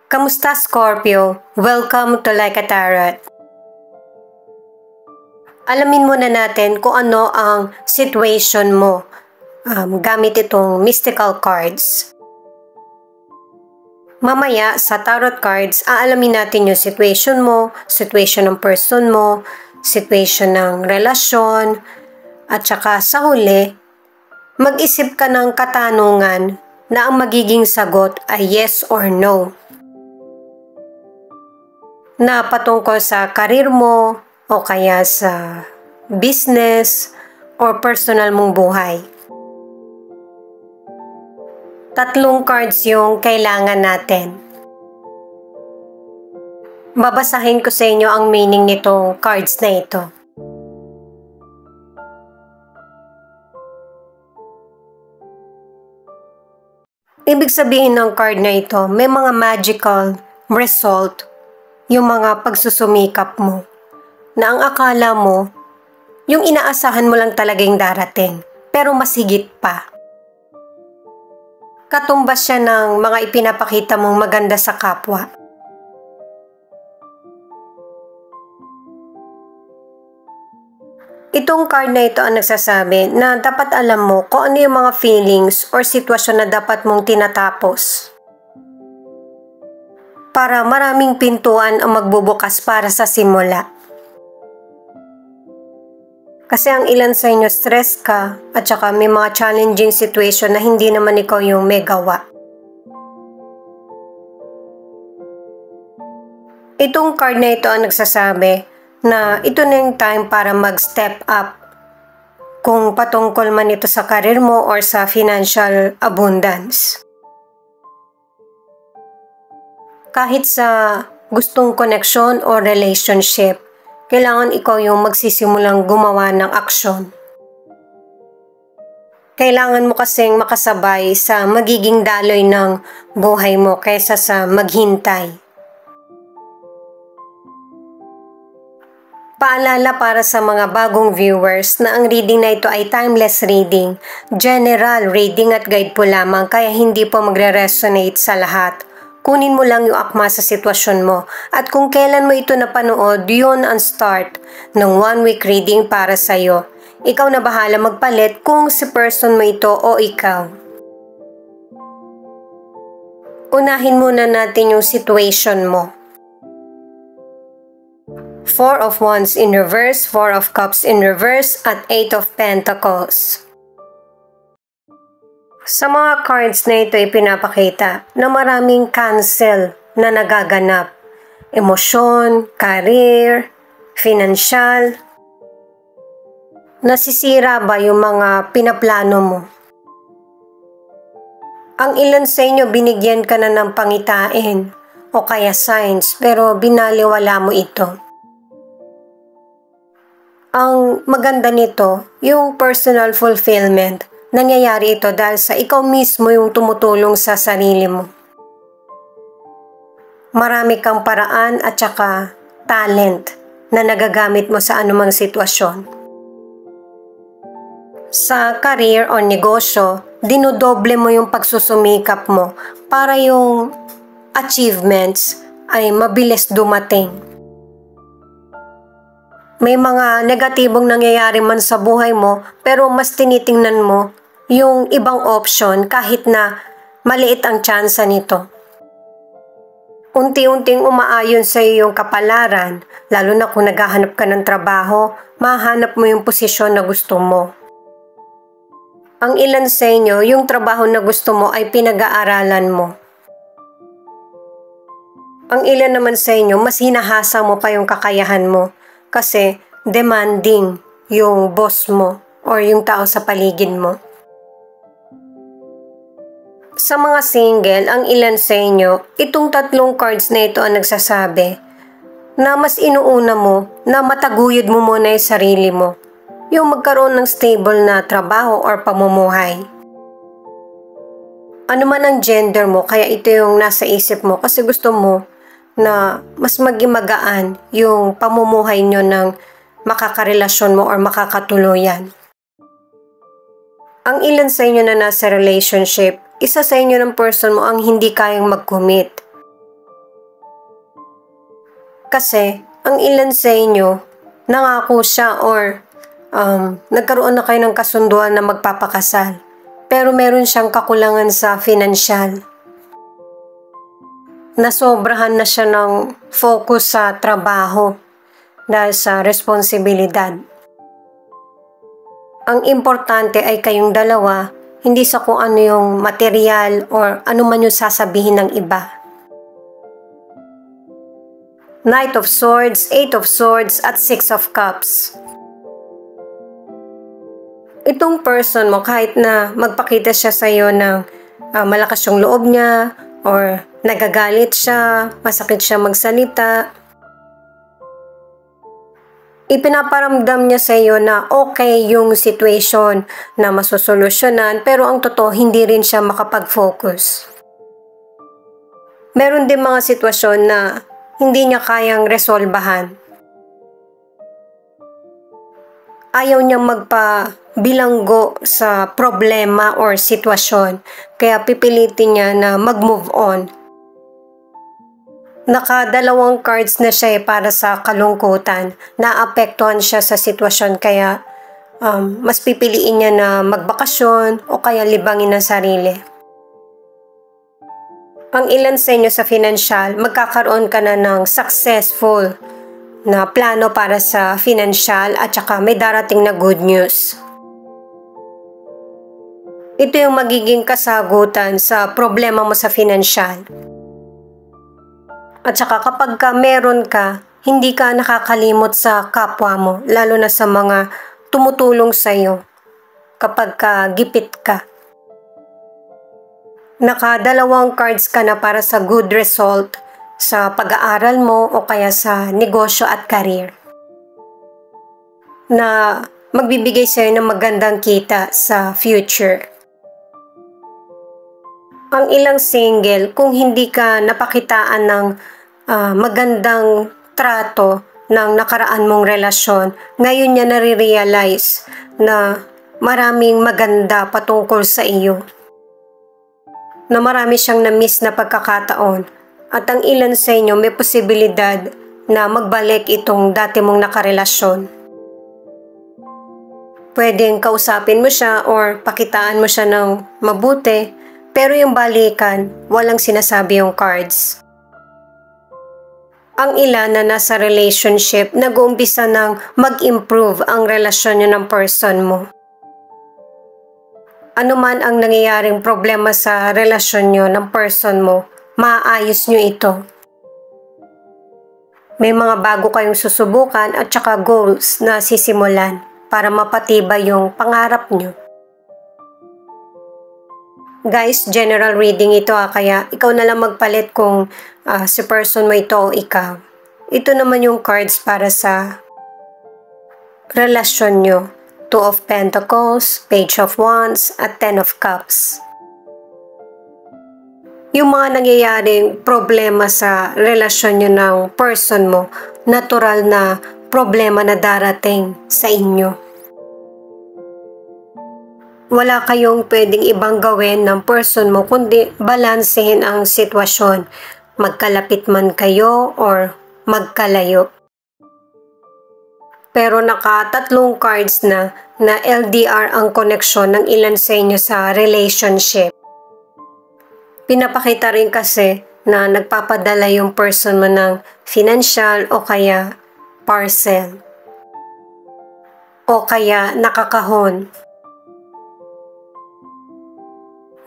Kamusta Scorpio? Welcome to Like a Tarot. Alamin muna natin kung ano ang situation mo gamit itong mystical cards. Mamaya sa tarot cards, aalamin natin yung situation mo, situation ng person mo, situation ng relasyon, at saka sa huli, mag-isip ka ng katanungan na ang magiging sagot ay yes or no. Na patungkol sa karir mo o kaya sa business or personal mong buhay. 3 cards yung kailangan natin. Babasahin ko sa inyo ang meaning nitong cards na ito. Ibig sabihin ng card na ito, may mga magical result yung mga pagsusumikap mo na ang akala mo, yung inaasahan mo lang talagang darating, pero mas higit pa. Katumbas siya ng mga ipinapakita mong maganda sa kapwa. Itong card na ito ang nagsasabi na dapat alam mo kung ano yung mga feelings or sitwasyon na dapat mong tinatapos. Para maraming pintuan ang magbubukas para sa simula. Kasi ang ilan sa inyo stress ka at saka may mga challenging situation na hindi naman ikaw yung may gawa. Itong card na ito ang nagsasabi na ito na yung time para mag-step up kung patungkol man ito sa karir mo or sa financial abundance. Kahit sa gustong koneksyon o relationship, kailangan ikaw yung magsisimulang gumawa ng aksyon. Kailangan mo kasing makasabay sa magiging daloy ng buhay mo kaysa sa maghintay. Paalala para sa mga bagong viewers na ang reading na ito ay timeless reading, general reading at guide po lamang kaya hindi po magre-resonate sa lahat. Kunin mo lang yung akma sa sitwasyon mo at kung kailan mo ito napanood, yun ang start ng 1-week reading para sa'yo. Ikaw na bahala magpalit kung si person mo ito o ikaw. Unahin muna natin yung situation mo. 4 of Wands in reverse, 4 of Cups in reverse, at 8 of Pentacles. Sa mga cards na ito ay pinapakita na maraming cancel na nagaganap. Emosyon, career, financial. Nasisira ba yung mga pinaplano mo? Ang ilan sa inyo binigyan ka na ng pangitain o kaya signs pero binaliwala mo ito. Ang maganda nito, yung personal fulfillment. Nangyayari ito dahil sa ikaw mismo yung tumutulong sa sarili mo. Marami kang paraan at saka talent na nagagamit mo sa anumang sitwasyon. Sa career o negosyo, dinodoble mo yung pagsusumikap mo para yung achievements ay mabilis dumating. May mga negatibong nangyayari man sa buhay mo pero mas tinitingnan mo yung ibang option kahit na maliit ang tsansa nito. Unti-unting umaayon sa iyong kapalaran, lalo na kung naghahanap ka ng trabaho, mahanap mo yung posisyon na gusto mo. Ang ilan sa inyo, yung trabaho na gusto mo ay pinag-aaralan mo. Ang ilan naman sa inyo, mas hinahasa mo pa yung kakayahan mo. Kasi demanding yung boss mo or yung tao sa paligid mo. Sa mga single, ang ilan sa inyo, itong 3 cards na ito ang nagsasabi na mas inuuna mo na mataguyod mo muna yung sarili mo. Yung magkaroon ng stable na trabaho or pamumuhay. Ano man ang gender mo, kaya ito yung nasa isip mo kasi gusto mo na mas maging magaan yung pamumuhay nyo ng makakarelasyon mo or makakatuluyan. Ang ilan sa inyo na nasa relationship, isa sa inyo ng person mo ang hindi kayang mag-commit. Kasi ang ilan sa inyo, nangako siya or nagkaroon na kayo ng kasunduan na magpapakasal. Pero meron siyang kakulangan sa financial. Nasobrahan na siya ng focus sa trabaho dahil sa responsibilidad. Ang importante ay kayong dalawa, hindi sa kung ano yung material or ano man yung sasabihin ng iba. Knight of Swords, Eight of Swords, at Six of Cups. Itong person mo, kahit na magpakita siya sa iyo ng malakas yung loob niya or nagagalit siya, masakit siya magsalita, ipinaparamdam niya sa iyo na okay yung situation na masusolusyonan, pero ang totoo, hindi rin siya makapag-focus. Meron din mga sitwasyon na hindi niya kayang resolbahan. Ayaw niyang magpabilanggo sa problema or sitwasyon, kaya pipilitin niya na mag-move on. Nakadalawang cards na siya para sa kalungkutan. Naapektuhan siya sa sitwasyon, kaya mas pipiliin niya na magbakasyon o kaya libangin ang sarili. Ang ilan sa inyo sa financial, magkakaroon ka na ng successful na plano para sa financial at saka may darating na good news. Ito yung magiging kasagutan sa problema mo sa financial. At saka kapag ka meron ka, hindi ka nakakalimot sa kapwa mo, lalo na sa mga tumutulong sa iyo kapag ka gipit ka. Nakadalawang cards ka na para sa good result sa pag-aaral mo o kaya sa negosyo at career, na magbibigay sa iyo ng magandang kita sa future. Ang ilang single, kung hindi ka napakitaan ng magandang trato ng nakaraan mong relasyon, ngayon niya nare-realize na maraming maganda patungkol sa iyo, na marami siyang na-miss na pagkakataon, at ang ilan sa inyo may posibilidad na magbalik itong dati mong nakarelasyon. Pwedeng kausapin mo siya or pakitaan mo siya ng mabuti, pero yung balikan, walang sinasabi yung cards. Ang ilan na nasa relationship, nag-uumpisa ng mag-improve ang relasyon nyo ng person mo. Ano man ang nangyayaring problema sa relasyon nyo ng person mo, maayos nyo ito. May mga bago kayong susubukan at saka goals na sisimulan para mapatibay yung pangarap nyo. Guys, general reading ito kaya ikaw na lang magpalit kung si person mo ito o ikaw. Ito naman yung cards para sa relasyon nyo. Two of Pentacles, Page of Wands, at Ten of Cups. Yung mga nangyayaring problema sa relasyon nyo ng person mo, natural na problema na darating sa inyo. Wala kayong pwedeng ibang gawin ng person mo kundi balansehin ang sitwasyon, magkalapit man kayo or magkalayo. Pero nakatatlong cards na LDR ang koneksyon ng ilan sa inyo sa relationship. Pinapakita rin kasi na nagpapadala yung person mo ng financial o kaya parcel o kaya nakakahon.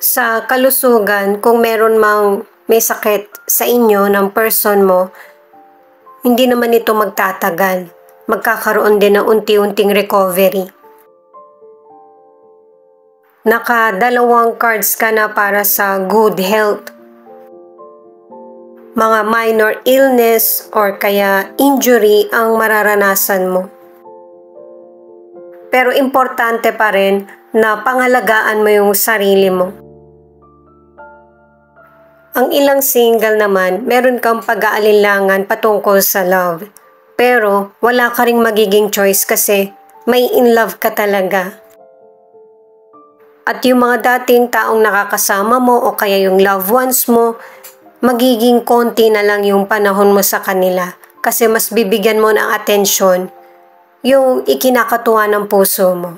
Sa kalusugan, kung meron mang may sakit sa inyo ng person mo, hindi naman ito magtatagal. Magkakaroon din ng unti-unting recovery. Nakadalawang cards ka na para sa good health. Mga minor illness or kaya injury ang mararanasan mo. Pero importante pa rin na pangalagaan mo yung sarili mo. Ang ilang single naman, meron kang pag-aalinlangan patungkol sa love. Pero wala ka ring magiging choice kasi may in love ka talaga. At yung mga dating taong nakakasama mo o kaya yung loved ones mo, magiging konti na lang yung panahon mo sa kanila. kasi mas bibigyan mo ng atensyon yung ikinakatuwa ng puso mo.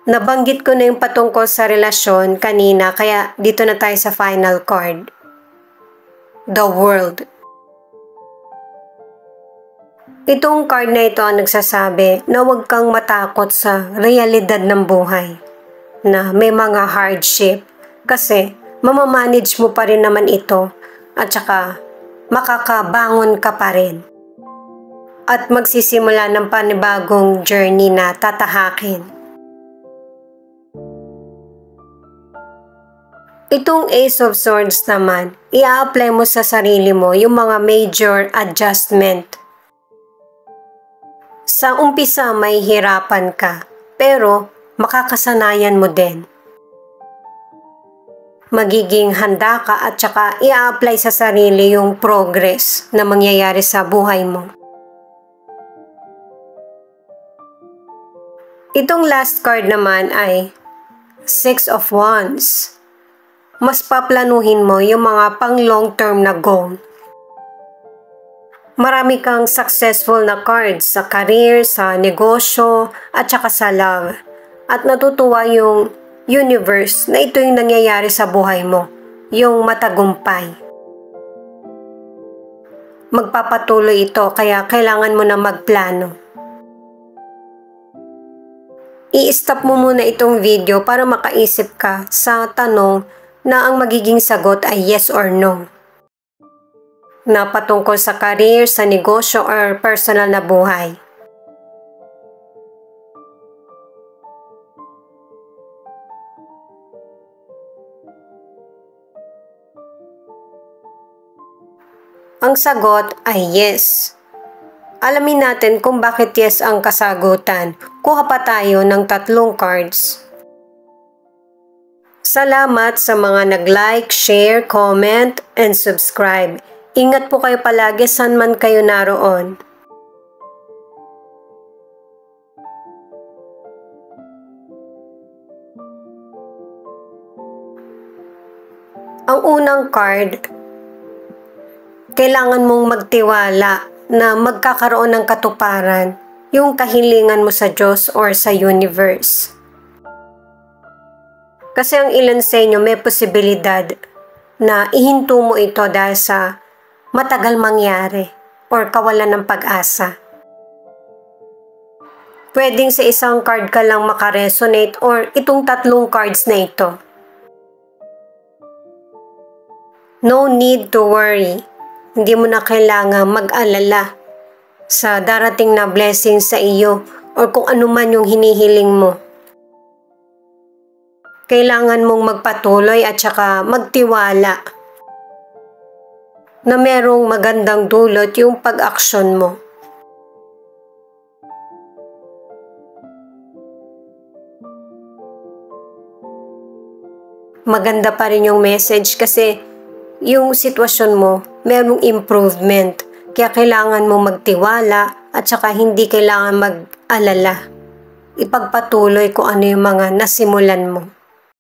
Nabanggit ko na yung patungkol sa relasyon kanina, kaya dito na tayo sa final card. The World. Itong card na ito ang nagsasabi na huwag kang matakot sa realidad ng buhay, na may mga hardship kasi mamamanage mo pa rin naman ito at saka makakabangon ka pa rin at magsisimula ng panibagong journey na tatahakin. Itong Ace of Swords naman, i-apply mo sa sarili mo yung mga major adjustment. Sa umpisa may hirapan ka, pero makakasanayan mo din. Magiging handa ka at saka i-apply sa sarili yung progress na mangyayari sa buhay mo. Itong last card naman ay Six of Wands. Mas paplanuhin mo yung mga pang long term na goal. Marami kang successful na cards sa career, sa negosyo, at saka sa love. At natutuwa yung universe na ito yung nangyayari sa buhay mo, yung matagumpay. Magpapatuloy ito kaya kailangan mo na magplano. I-stop mo muna itong video para makaisip ka sa tanong na ang magiging sagot ay yes or no. Na patungkol sa career, sa negosyo, or personal na buhay. Ang sagot ay yes. Alamin natin kung bakit yes ang kasagutan. Kuha pa tayo ng 3 cards. Salamat sa mga nag-like, share, comment, and subscribe. Ingat po kayo palagi saan man kayo naroon. Ang unang card, kailangan mong magtiwala na magkakaroon ng katuparan yung kahilingan mo sa Diyos or sa universe. Kasi ang ilan sa inyo may posibilidad na ihinto mo ito dahil sa matagal mangyari or kawalan ng pag-asa. Pwedeng sa isang card ka lang makaresonate or itong 3 cards na ito. No need to worry. Hindi mo na kailangang mag-alala sa darating na blessing sa iyo or kung ano man yung hinihiling mo. Kailangan mong magpatuloy at saka magtiwala na merong magandang dulot yung pag-aksyon mo. Maganda pa rin yung message kasi yung sitwasyon mo, merong improvement. Kaya kailangan mo magtiwala at saka hindi kailangan mag-alala. Ipagpatuloy kung ano yung mga nasimulan mo.